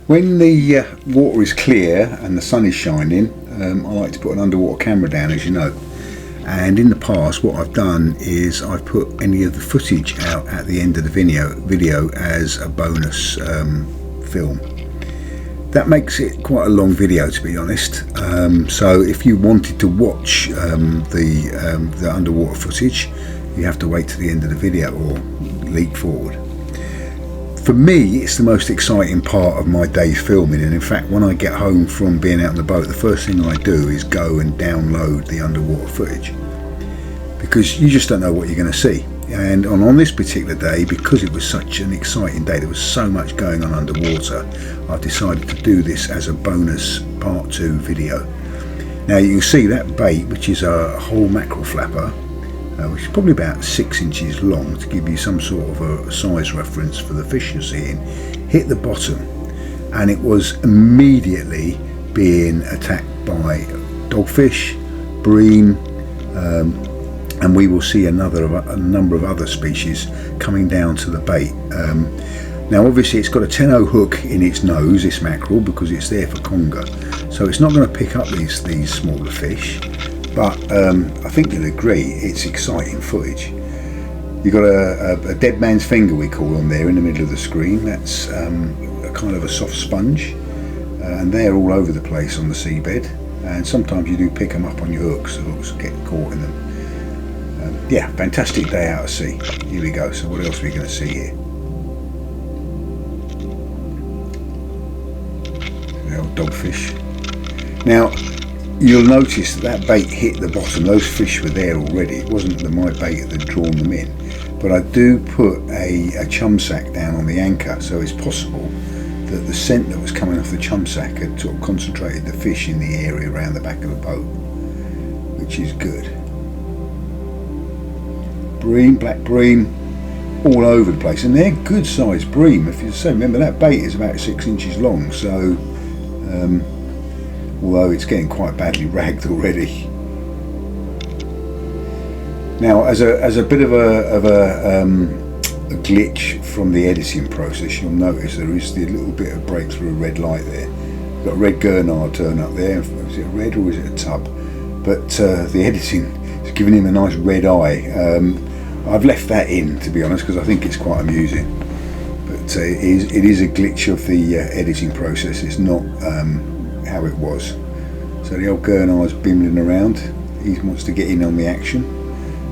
When the water is clear and the sun is shining, I like to put an underwater camera down, as you know. And in the past, what I've done is I've put any of the footage out at the end of the video as a bonus film. That makes it quite a long video, to be honest. So if you wanted to watch the underwater footage, you have to wait to the end of the video or leap forward. For me, it's the most exciting part of my day's filming, and in fact when I get home from being out on the boat, the first thing I do is go and download the underwater footage, because you just don't know what you're going to see. And on this particular day, because it was such an exciting day, there was so much going on underwater, I've decided to do this as a bonus part 2 video. Now you can see that bait, which is a whole mackerel flapper, which is probably about 6 inches long, to give you some sort of a size reference for the fish you're seeing, hit the bottom, and it was immediately being attacked by dogfish, bream, and we will see a number of other species coming down to the bait. Now obviously it's got a 10-0 hook in its nose, this mackerel, because it's there for conger, so it's not going to pick up these smaller fish. But I think you'll agree, it's exciting footage. You've got a dead man's finger, we call them, there in the middle of the screen. That's a kind of a soft sponge, and they're all over the place on the seabed. And sometimes you do pick them up on your hooks, the hooks get caught in them. Yeah, fantastic day out at sea. Here we go. So what else are we going to see here? The old dogfish. Now, you'll notice that bait hit the bottom. Those fish were there already. It wasn't that my bait that had drawn them in. But I do put a chum sack down on the anchor, so it's possible that the scent that was coming off the chum sack had sort of concentrated the fish in the area around the back of the boat, which is good. Bream, black bream, all over the place, and they're good sized bream. If you say, remember that bait is about 6 inches long, so although it's getting quite badly ragged already. Now, as a bit of a glitch from the editing process, you'll notice there is the little bit of break through a red light there. We've got a red Gurnard turn up there. Is it a red or is it a tub? But the editing is giving him a nice red eye. I've left that in, to be honest, because I think it's quite amusing. But it is a glitch of the editing process. It's not how it was. So the old Gurnard's bimmling around. He wants to get in on the action,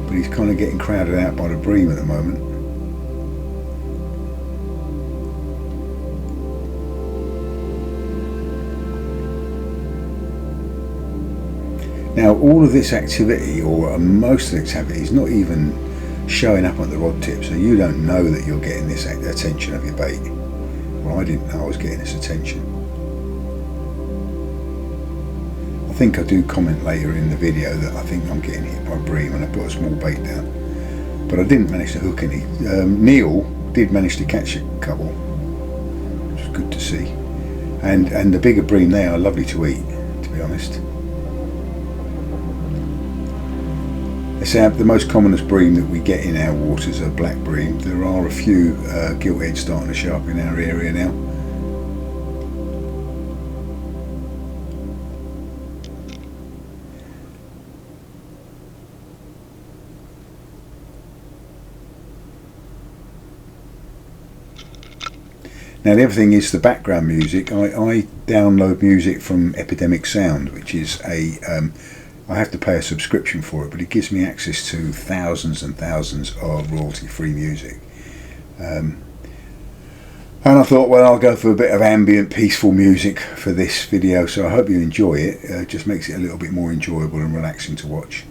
but he's kind of getting crowded out by the bream at the moment. Now all of this activity, or most of the activity, is not even showing up at the rod tip, so you don't know that you're getting this attention of your bait. Well, I didn't know I was getting this attention. I think I do comment later in the video that I think I'm getting hit by bream, and I put a small bait down, but I didn't manage to hook any. Neil did manage to catch a couple, which is good to see, and the bigger bream there are lovely to eat, to be honest. The most commonest bream that we get in our waters are black bream. There are a few giltheads starting to show up in our area now. Now the other thing is the background music. I download music from Epidemic Sound, which is I have to pay a subscription for it, but it gives me access to thousands and thousands of royalty-free music. And I thought, well, I'll go for a bit of ambient, peaceful music for this video, so I hope you enjoy it. It just makes it a little bit more enjoyable and relaxing to watch.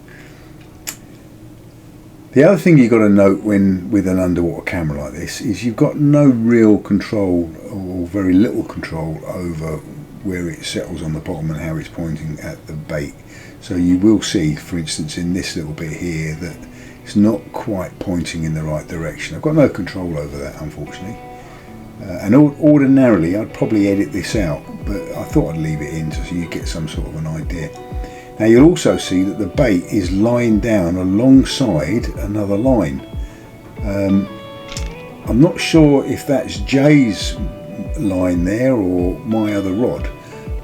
The other thing you've got to note with an underwater camera like this is you've got no real control, or very little control, over where it settles on the bottom and how it's pointing at the bait. So you will see, for instance, in this little bit here, that it's not quite pointing in the right direction. I've got no control over that, unfortunately. And ordinarily I'd probably edit this out, but I thought I'd leave it in so you get some sort of an idea. Now you'll also see that the bait is lying down alongside another line. I'm not sure if that's Jay's line there or my other rod,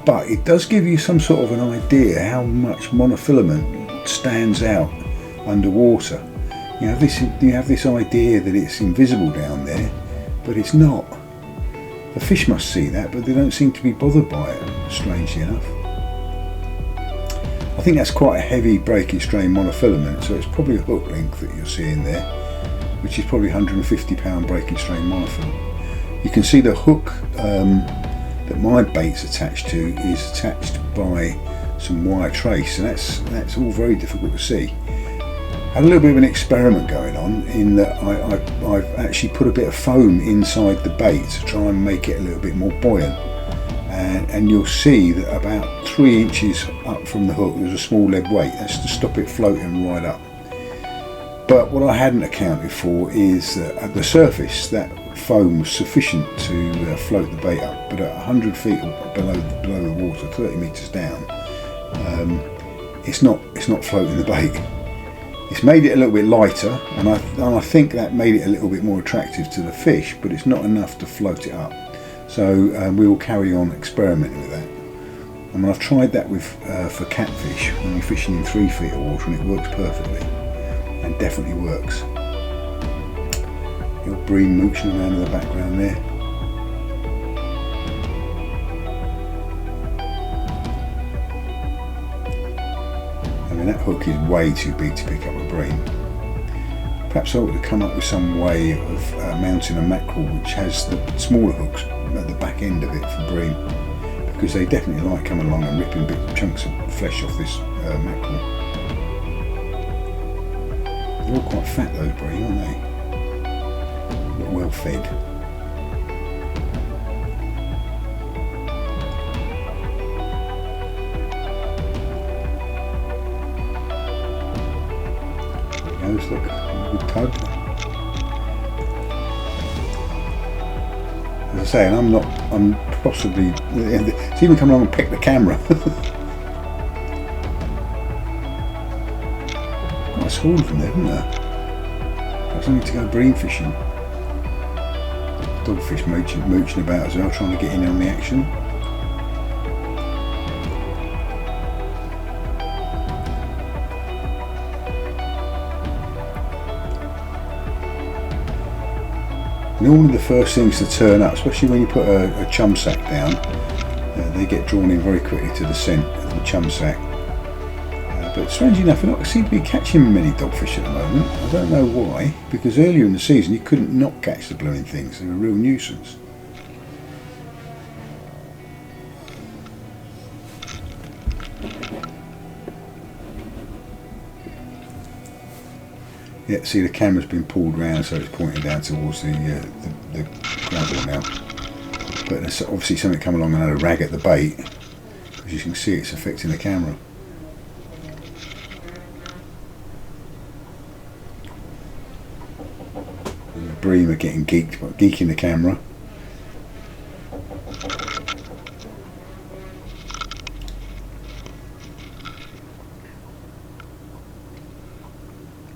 but it does give you some sort of an idea how much monofilament stands out underwater. You have this idea that it's invisible down there, but it's not. The fish must see that, but they don't seem to be bothered by it, strangely enough. I think that's quite a heavy breaking strain monofilament, so it's probably a hook length that you're seeing there, which is probably 150 pound breaking strain monofilament. You can see the hook that my bait's attached to is attached by some wire trace, and that's all very difficult to see. I had a little bit of an experiment going on in that I've actually put a bit of foam inside the bait to try and make it a little bit more buoyant, and you'll see that about 3 inches up from the hook there's a small lead weight. That's to stop it floating right up. But what I hadn't accounted for is that at the surface that foam was sufficient to float the bait up, but at 100 feet below the water, 30 metres down, it's not floating the bait. It's made it a little bit lighter, and I think that made it a little bit more attractive to the fish, but it's not enough to float it up. So we will carry on experimenting with that. I mean, I've tried that with for catfish when you're fishing in 3 feet of water, and it works perfectly, and definitely works. Your Bream mooching around in the background there. I mean, that hook is way too big to pick up a Bream. Perhaps I ought to come up with some way of mounting a mackerel which has the smaller hooks at the back end of it for Bream, because they definitely like coming along and ripping big chunks of flesh off this mackerel. They're all quite fat, those Bream, aren't they? But well fed. There he goes, look, good tug. As I say, and I'm possibly, it's even come along and picked the camera. Quite a school from there, isn't there? Perhaps I need to go Bream fishing. Dogfish mooching about as well, trying to get in on the action. Normally the first things to turn up, especially when you put a chum sack down, they get drawn in very quickly to the scent of the chum sack. But strangely enough, I seem to be catching many dogfish at the moment. I don't know why, because earlier in the season you couldn't not catch the blooming things. They were a real nuisance. Yeah, see, the camera's been pulled round so it's pointing down towards the gravel now. But there's obviously something come along and had a rag at the bait, as you can see it's affecting the camera. And the Bream are getting geeking the camera.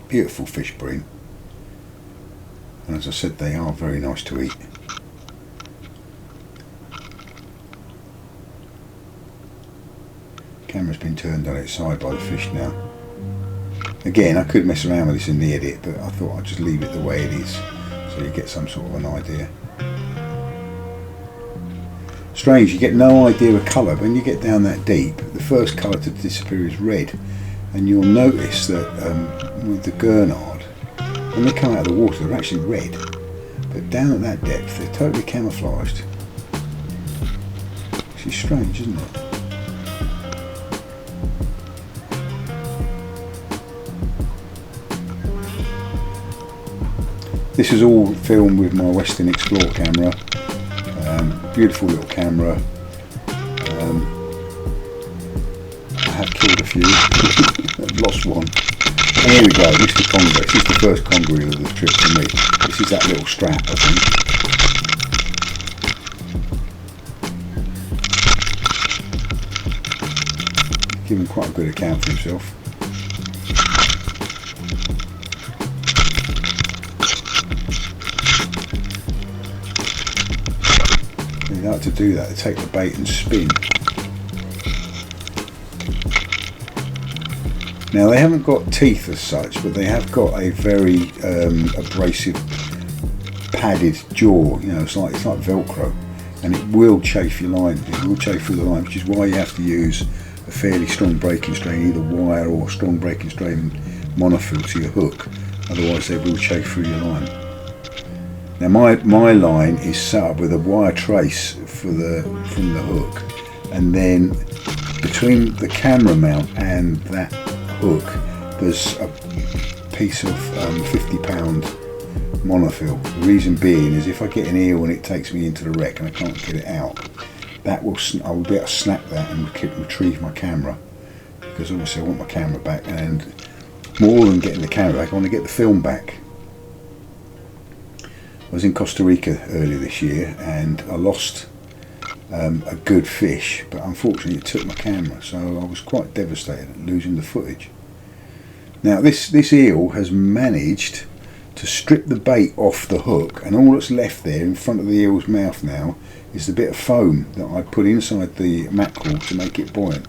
Beautiful fish, Bream, and as I said, they are very nice to eat. Camera's been turned on its side by the fish now. Again, I could mess around with this in the edit, but I thought I'd just leave it the way it is so you get some sort of an idea. Strange, you get no idea of colour. When you get down that deep, the first colour to disappear is red, and you'll notice that with the Gurnard, when they come out of the water they're actually red, but down at that depth they're totally camouflaged. Which is strange, isn't it? This is all filmed with my Western Explore camera. Beautiful little camera. I have killed a few. I've lost one. And here we go, Mr. Conger. This is the first conger reel of the trip for me. This is that little strap, I think. Giving quite a good account for himself. they like to do that. They take the bait and spin. Now they haven't got teeth as such, but they have got a very abrasive, padded jaw. You know, it's like Velcro, and it will chafe your line. It will chafe through the line, which is why you have to use a fairly strong breaking strain, either wire or strong breaking strain monofill to your hook. Otherwise, they will chafe through your line. Now my line is set up with a wire trace from the hook, and then between the camera mount and that hook there's a piece of 50-pound monofill. The reason being is if I get an eel and it takes me into the wreck and I can't get it out, I will be able to snap that and retrieve my camera, because obviously I want my camera back, and more than getting the camera back, I want to get the film back. I was in Costa Rica earlier this year and I lost a good fish, but unfortunately it took my camera, so I was quite devastated at losing the footage. Now this eel has managed to strip the bait off the hook, and all that's left there in front of the eel's mouth now is the bit of foam that I put inside the mackerel to make it buoyant.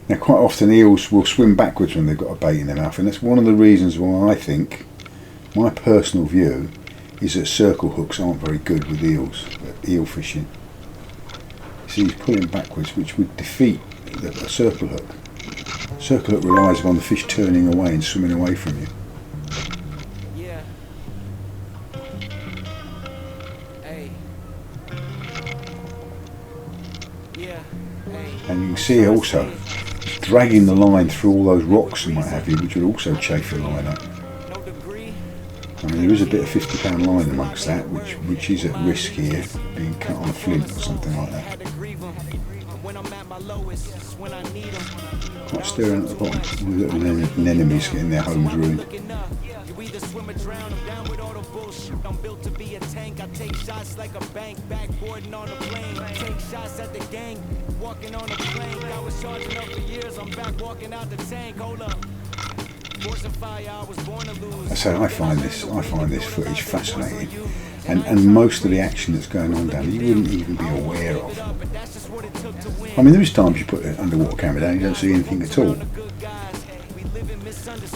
Now quite often eels will swim backwards when they've got a bait in their mouth, and that's one of the reasons why I think, my personal view, is that circle hooks aren't very good with eels, eel fishing. See, he's pulling backwards, which would defeat a circle hook. Circle hook relies upon the fish turning away and swimming away from you. Yeah. Hey. Yeah. Hey. And you can see also dragging the line through all those rocks and what have you, which would also chafe your line up. I mean, there is a bit of 50-pound line amongst that, which is at risk here, being cut on a flint or something like that. Quite stirring at the bottom, with little anemones getting their homes ruined. I'm built to be a tank. I take shots like a bank, backboarding on a plane. Take shots at the gang, walking on a plane. I was charging up for years, I'm back walking out the tank. Hold up. So I find this footage fascinating, and most of the action that's going on down there you wouldn't even be aware of. I mean, there is times you put an underwater camera down and you don't see anything at all.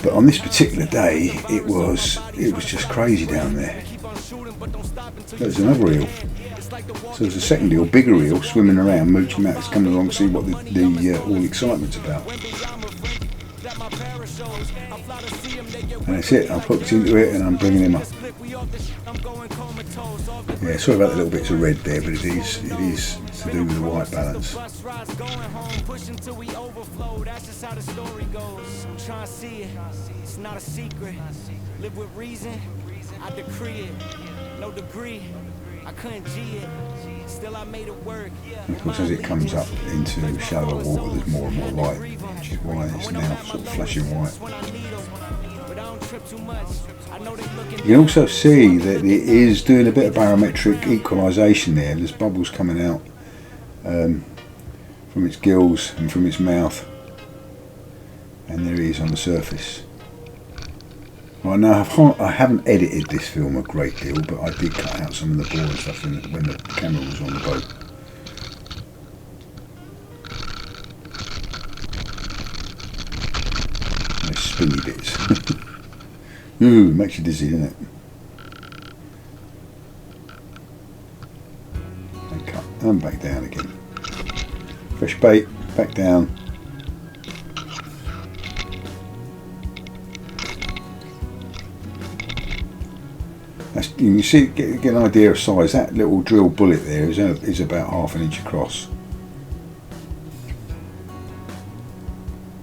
But on this particular day, it was just crazy down there. There's another eel. So there's a second eel, bigger eel, swimming around, mooching out. It's coming along to see what all the excitement's about. And that's it, I'm hooked into it and I'm bringing him up. Yeah, sorry about the little bits of red there, but it is to do with the white balance. It's not a secret. Live with reason, I decree it. No degree, I couldn't G it. Still I made it work. And of course, as it comes up into shallower water, there's more and more light, which is why it's now sort of flashing white. You can also see that it is doing a bit of barometric equalisation there. There's bubbles coming out from its gills and from its mouth, and there he is on the surface. Right, now I haven't edited this film a great deal, but I did cut out some of the boring stuff when the camera was on the boat. Those spinny bits. Ooh, makes you dizzy, doesn't it? And cut, and back down again. Fresh bait, back down. You can see, get an idea of size. That little drill bullet there is about 1/2 inch across.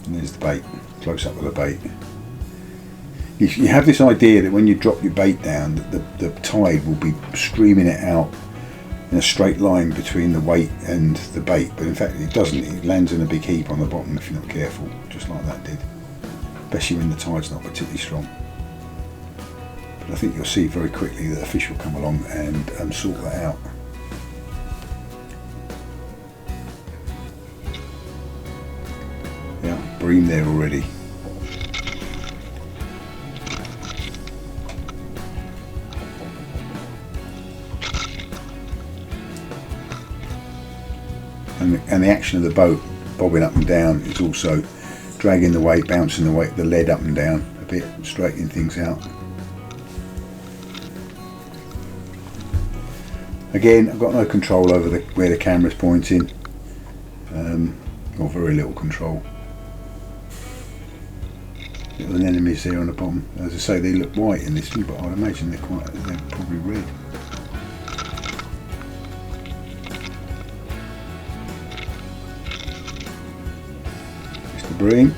And there's the bait, close up of the bait. You have this idea that when you drop your bait down, that the tide will be streaming it out in a straight line between the weight and the bait, but in fact it doesn't. It lands in a big heap on the bottom if you're not careful, just like that did. Especially when the tide's not particularly strong. But I think you'll see very quickly that a fish will come along and sort that out. bream there already. And the action of the boat bobbing up and down is also dragging the weight, bouncing the weight, the lead up and down a bit, straightening things out. Again, I've got no control over where the camera's pointing, or very little control. Little anemones there on the bottom. As I say, they look white in this view, but I'd imagine they're probably red. Mr. Bream.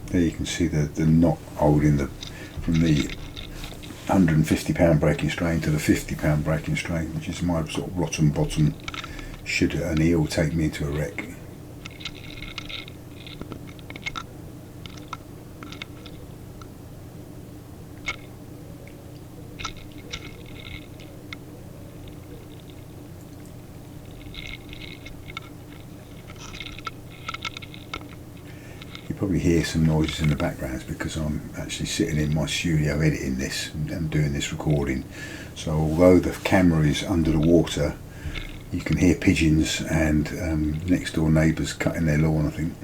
There you can see the knot holding from the £150 breaking strain to the £50 breaking strain, which is my sort of rotten bottom should an eel take me into a wreck. You probably hear some noises in the background because I'm actually sitting in my studio editing this and doing this recording. So although the camera is under the water, you can hear pigeons and next door neighbours cutting their lawn, I think.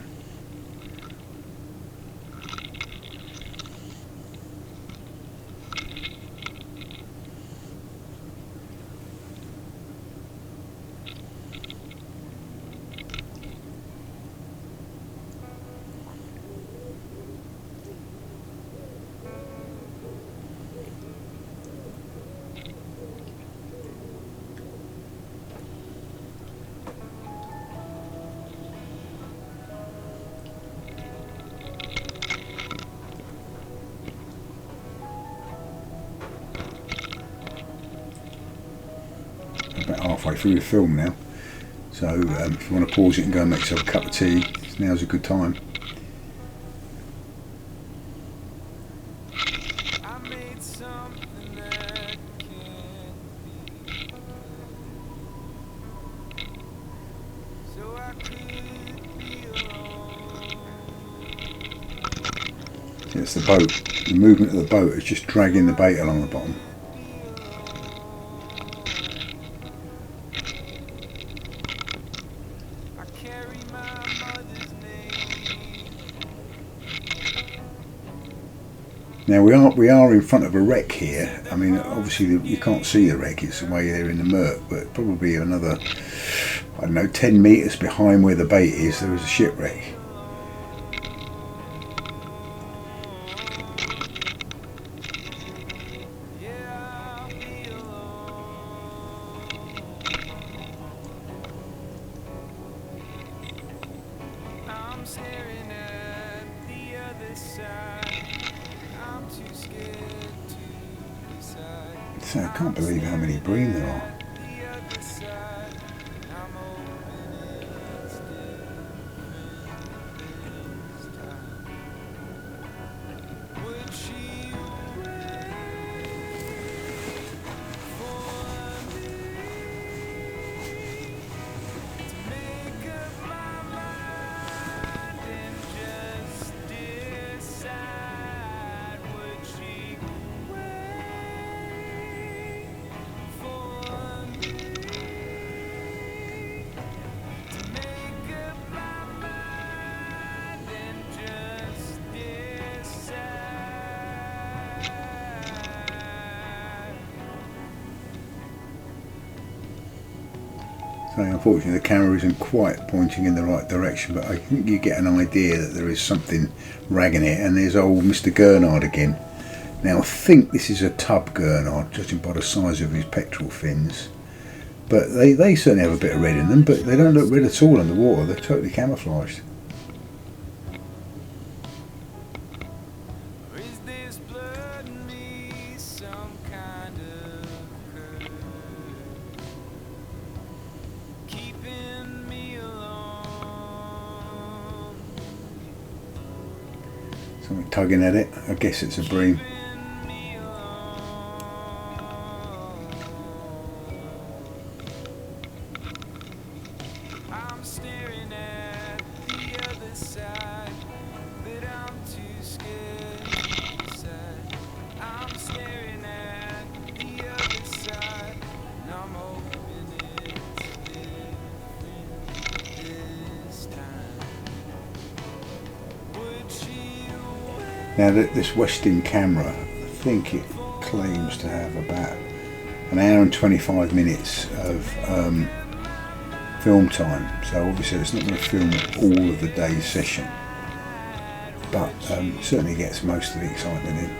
About halfway through the film now, so if you want to pause it and go and make yourself a cup of tea, now's a good time. It's the boat, the movement of the boat is just dragging the bait along the bottom. Now we are in front of a wreck here. I mean, obviously you can't see the wreck, it's way there in the murk, but probably another, I don't know, 10 metres behind where the bait is, there is a shipwreck. So I can't believe how many bream there are. So unfortunately the camera isn't quite pointing in the right direction, but I think you get an idea that there is something ragging it, and there's old Mr. Gurnard again. Now I think this is a tub Gurnard, judging by the size of his pectoral fins, but they certainly have a bit of red in them, but they don't look red at all underwater, they're totally camouflaged. his blood in me some kind of curse, keeping me alone. Something tugging at it. I guess it's a bream. I'm staring at the other side, but I'm too scared to decide. I'm staring at the other side, and I'm hoping it's different this time. Would she Now this Westin camera, I think it claims to have about an hour and 25 minutes of film time, so obviously it's not going to film all of the day's session, but certainly gets most of the excitement in.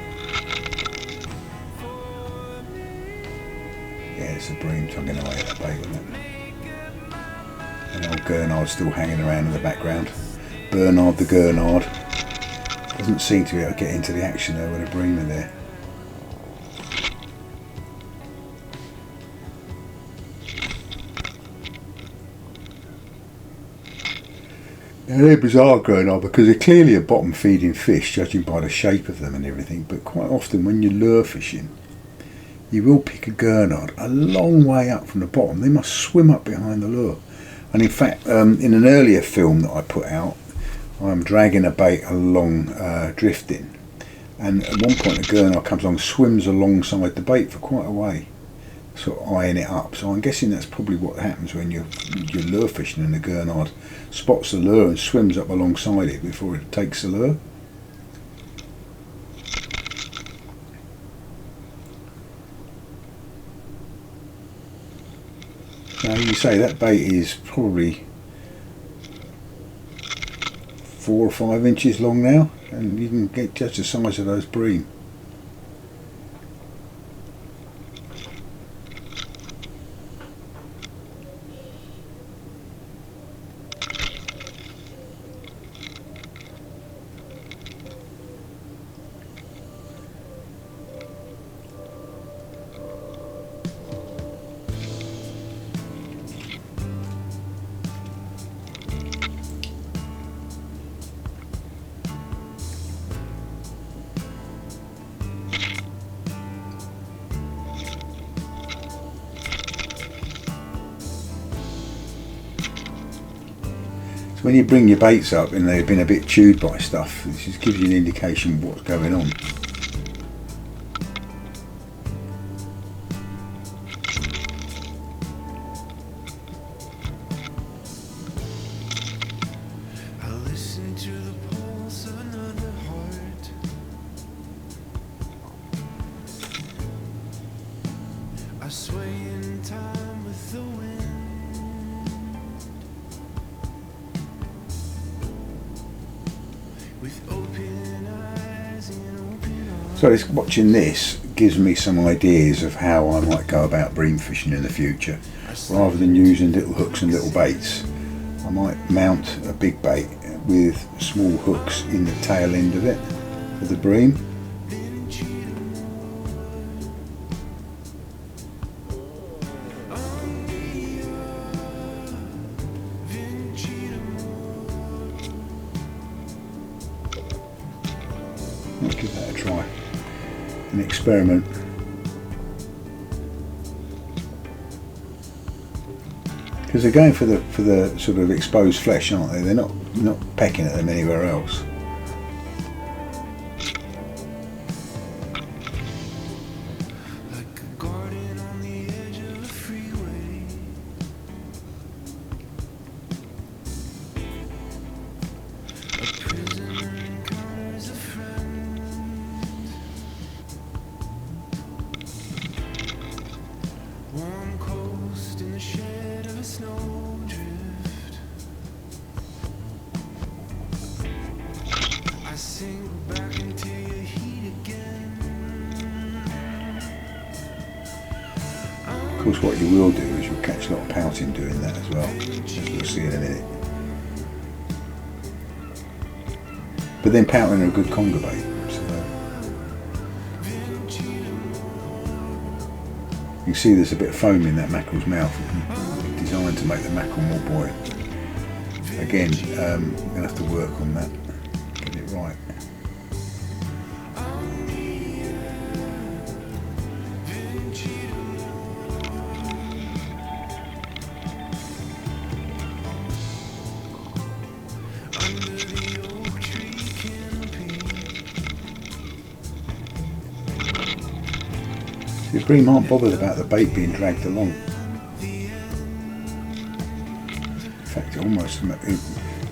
Yeah, it's a bream tugging away at the bait, isn't it? And old Gurnard still hanging around in the background. Bernard the Gurnard doesn't seem to be able to get into the action though with a bream in there. Now they're bizarre Gurnard because they're clearly a bottom feeding fish, judging by the shape of them and everything, but quite often when you're lure fishing you will pick a Gurnard a long way up from the bottom. They must swim up behind the lure. And in fact, in an earlier film that I put out, I'm dragging a bait along drifting, and at one point a Gurnard comes along, swims alongside the bait for quite a way, sort of eyeing it up. So I'm guessing that's probably what happens when you're lure fishing and the Gurnard spots the lure and swims up alongside it before it takes the lure. Now you say that bait is probably 4 or 5 inches long now, and you can get just the size of those bream. When you bring your baits up and they've been a bit chewed by stuff, this just gives you an indication of what's going on. I listen to the pulse of another heart. I sway in time with the wind. So watching this gives me some ideas of how I might go about bream fishing in the future. Rather than using little hooks and little baits, I might mount a big bait with small hooks in the tail end of it for the bream. Let's give that a try. An experiment. Because they're going for the sort of exposed flesh, aren't they? They're not pecking at them anywhere else. Like a garden on the edge of a freeway. A prisoner encounters a friend. Warm coast in the shed of a snowdrift. I sink back into your heat again. Of course, what you will do is you'll catch a lot of pouting doing that as well, as we'll see in a minute. But then pouting are a good conger bait, so can see there's a bit of foam in that mackerel's mouth. It's designed to make the mackerel more buoyant. Again, I'm going to have to work on that, get it right. The Bream aren't bothered about the bait being dragged along. In fact, it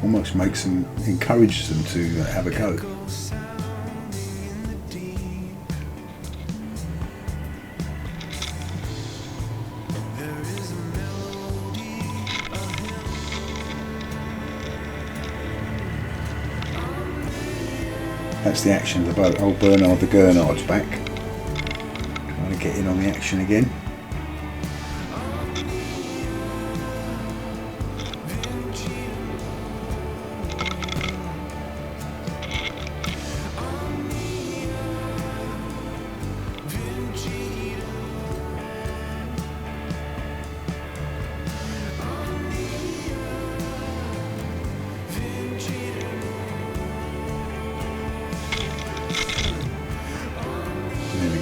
almost makes them, encourages them to have a go. That's the action of the boat. Old Bernard the Gurnard's back. Trying to get in on the action again.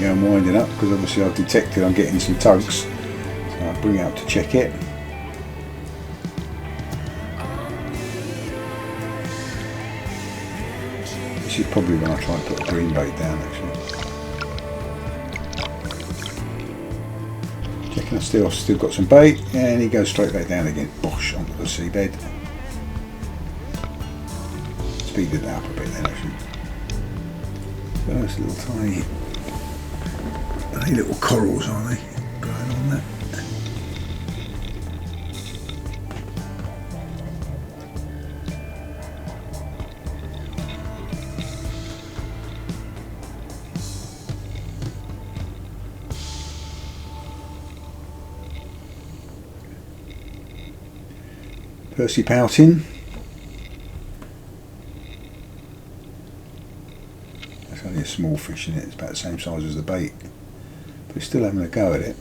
I'm winding up because obviously I've detected I'm getting some tugs, so I'll bring it up to check it. This is probably when I try and put a green bait down actually. Checking I've still got some bait, and he goes straight back down again, bosh, onto the seabed. Speeded that up a bit then actually. Those little tiny little corals, are they, going on that? Percy Pouting. That's only a small fish in it, it's about the same size as the bait. But we're still having a go at it.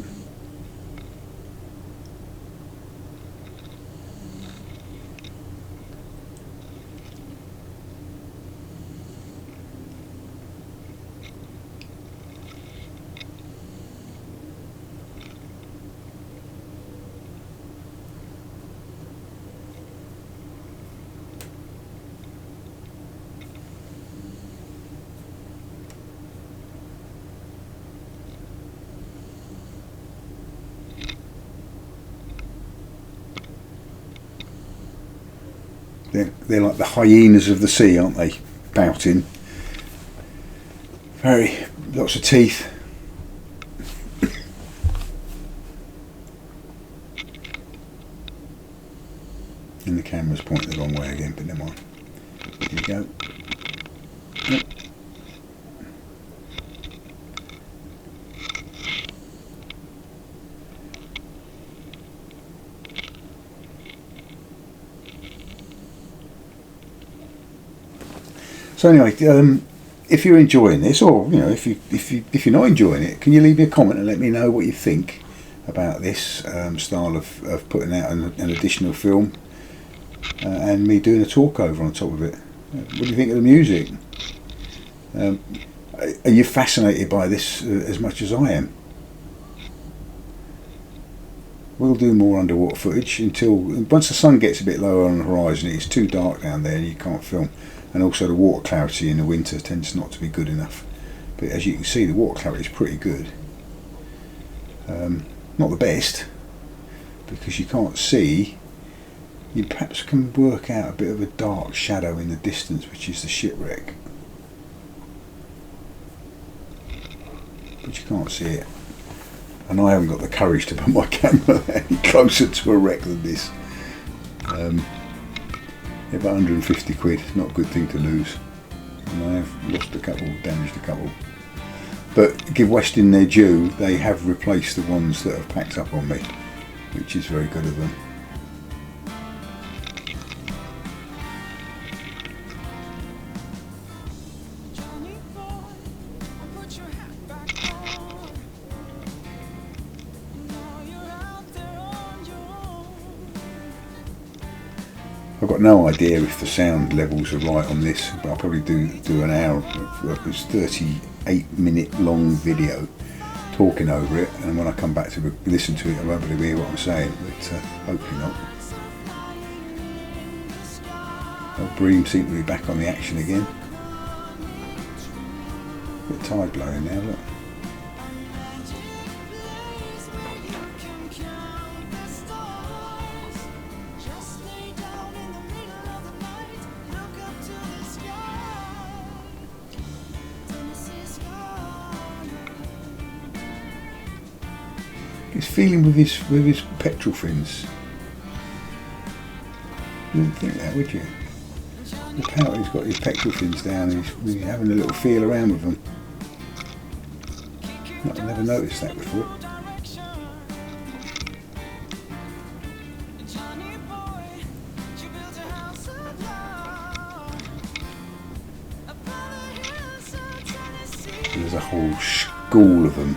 They're like the hyenas of the sea, aren't they? Pouting. Lots of teeth. And the camera's pointing the wrong way again, but never mind. Here you go. Yep. So anyway, if you're enjoying this, or if you're not enjoying it, can you leave me a comment and let me know what you think about this style of putting out an additional film and me doing a talk over on top of it? What do you think of the music? Are you fascinated by this as much as I am? We'll do more underwater footage until once the sun gets a bit lower on the horizon. It's too dark down there and you can't film. And also the water clarity in the winter tends not to be good enough. But as you can see, the water clarity is pretty good. Not the best, because you can't see. You perhaps can work out a bit of a dark shadow in the distance, which is the shipwreck. But you can't see it. And I haven't got the courage to put my camera any closer to a wreck than this. About 150 quid, not a good thing to lose. And I have lost a couple, damaged a couple. But give Westin their due, they have replaced the ones that have packed up on me, which is very good of them. I've got no idea if the sound levels are right on this, but I'll probably do an hour. It's 38-minute long video talking over it, and when I come back to listen to it I won't be able to hear what I'm saying, but hopefully not. Oh, Bream seems to be back on the action again. Bit of tide blowing now, look. He's feeling with his petrol fins. You wouldn't think that, would you? The Pouting's got his petrol fins down and he's having a little feel around with them. I've never noticed that before. There's a whole school of them.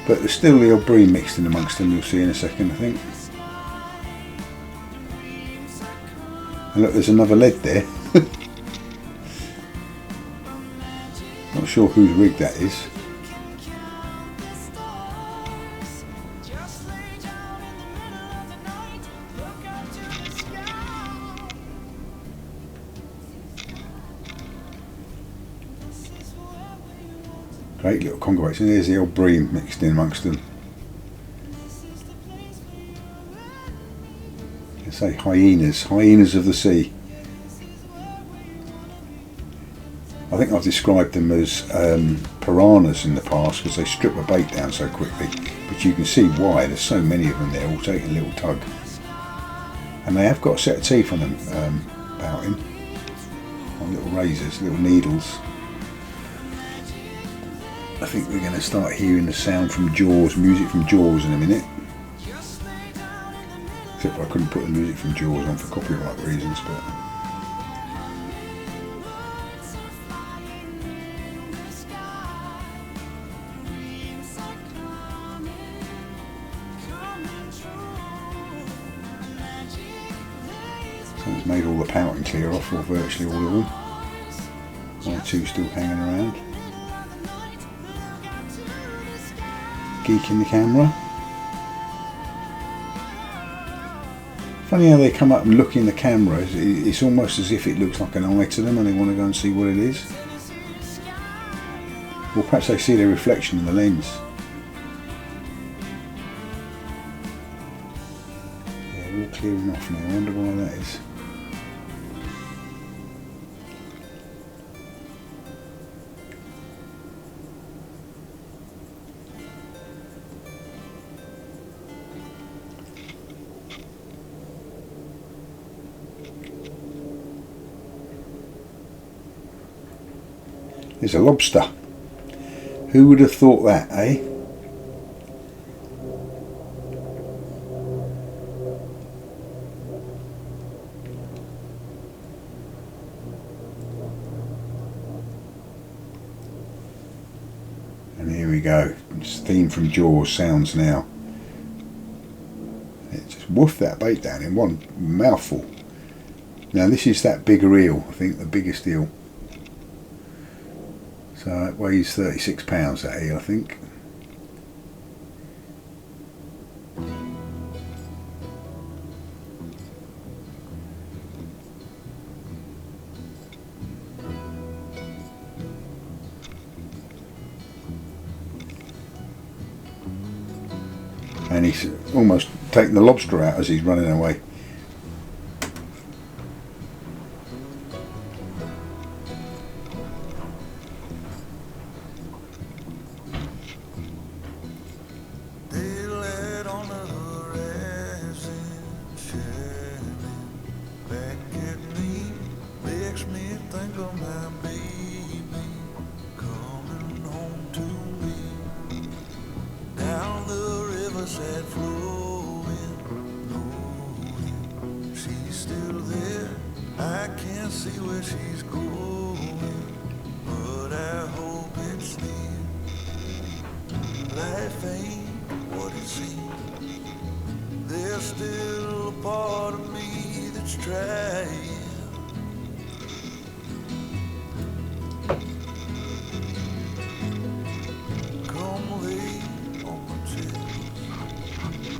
But there's still the old Bream mixed in amongst them, you'll see in a second, I think. And look, there's another lead there. Not sure whose rig that is. Great little Conger weights, and there's the old Bream mixed in amongst them. I say hyenas of the sea. I think I've described them as piranhas in the past because they strip the bait down so quickly, but you can see why. There's so many of them there, all taking a little tug, and they have got a set of teeth on them, Pouting, on little razors, little needles. I think we're going to start hearing the sound from Jaws, music from Jaws in a minute. Except I couldn't put the music from Jaws on for copyright reasons, but... Someone's made all the Pouting clear off, or virtually all of them. One or two still hanging around. Geek in the camera. Funny how they come up and look in the camera. It's almost as if it looks like an eye to them and they want to go and see what it is. Or perhaps they see their reflection in the lens. Yeah, we're all clearing off now. I wonder why that is. There's a lobster. Who would have thought that, eh? And here we go. It's theme from Jaws sounds now. It just woofed that bait down in one mouthful. Now this is that bigger eel, I think, the biggest eel. So it weighs 36 pounds, that eel, I think. And he's almost taking the lobster out as he's running away.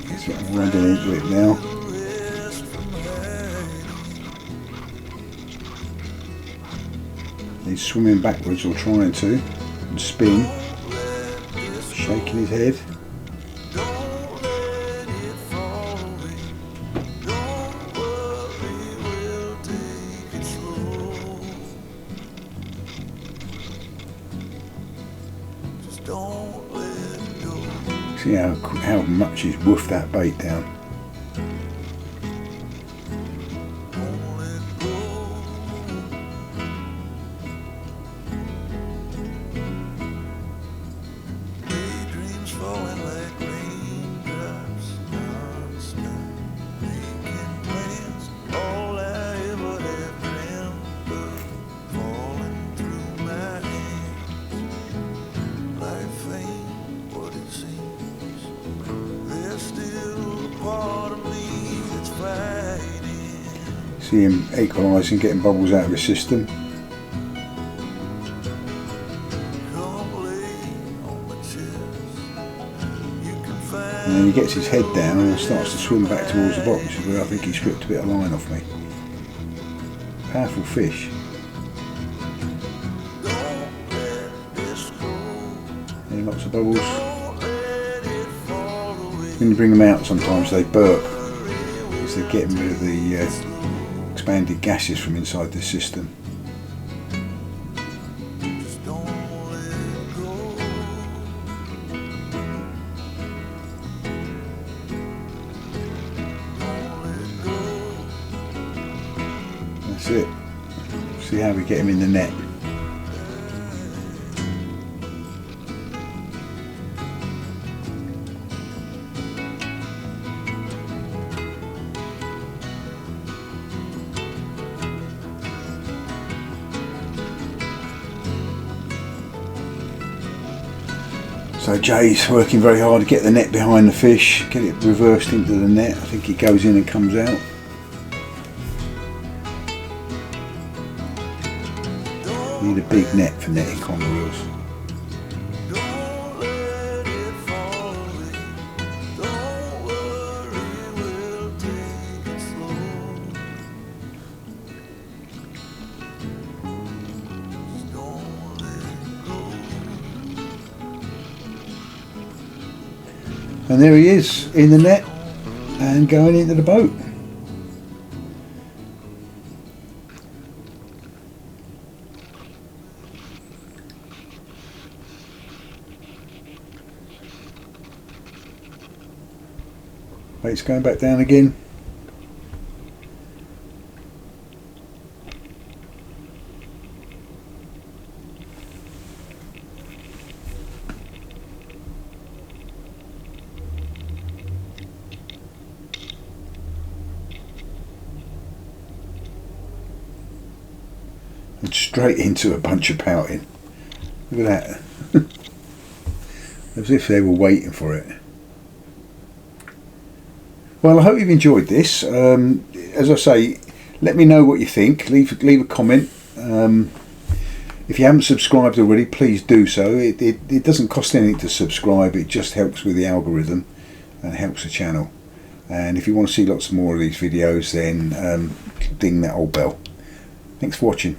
Let's get them running into it now. He's swimming backwards or trying to, and spin, shaking his head. See how much he's woofed that bait down. See him equalising, getting bubbles out of his system. And then he gets his head down and starts to swim back towards the bottom, which is where I think he stripped a bit of line off me. Powerful fish. And lots of bubbles. When you bring them out sometimes they burp, because they're getting rid of the expanded gases from inside the system. That's it. See how we get him in the net. So Jay's working very hard to get the net behind the fish, get it reversed into the net. I think it goes in and comes out. Need a big net for netting conger reels. And there he is in the net and going into the boat. Bait's going back down again. And straight into a bunch of pouting. Look at that. As if they were waiting for it. Well, I hope you've enjoyed this. As I say, let me know what you think. Leave a comment. If you haven't subscribed already, please do so. It doesn't cost anything to subscribe. It just helps with the algorithm and helps the channel. And if you want to see lots more of these videos, then ding that old bell. Thanks for watching.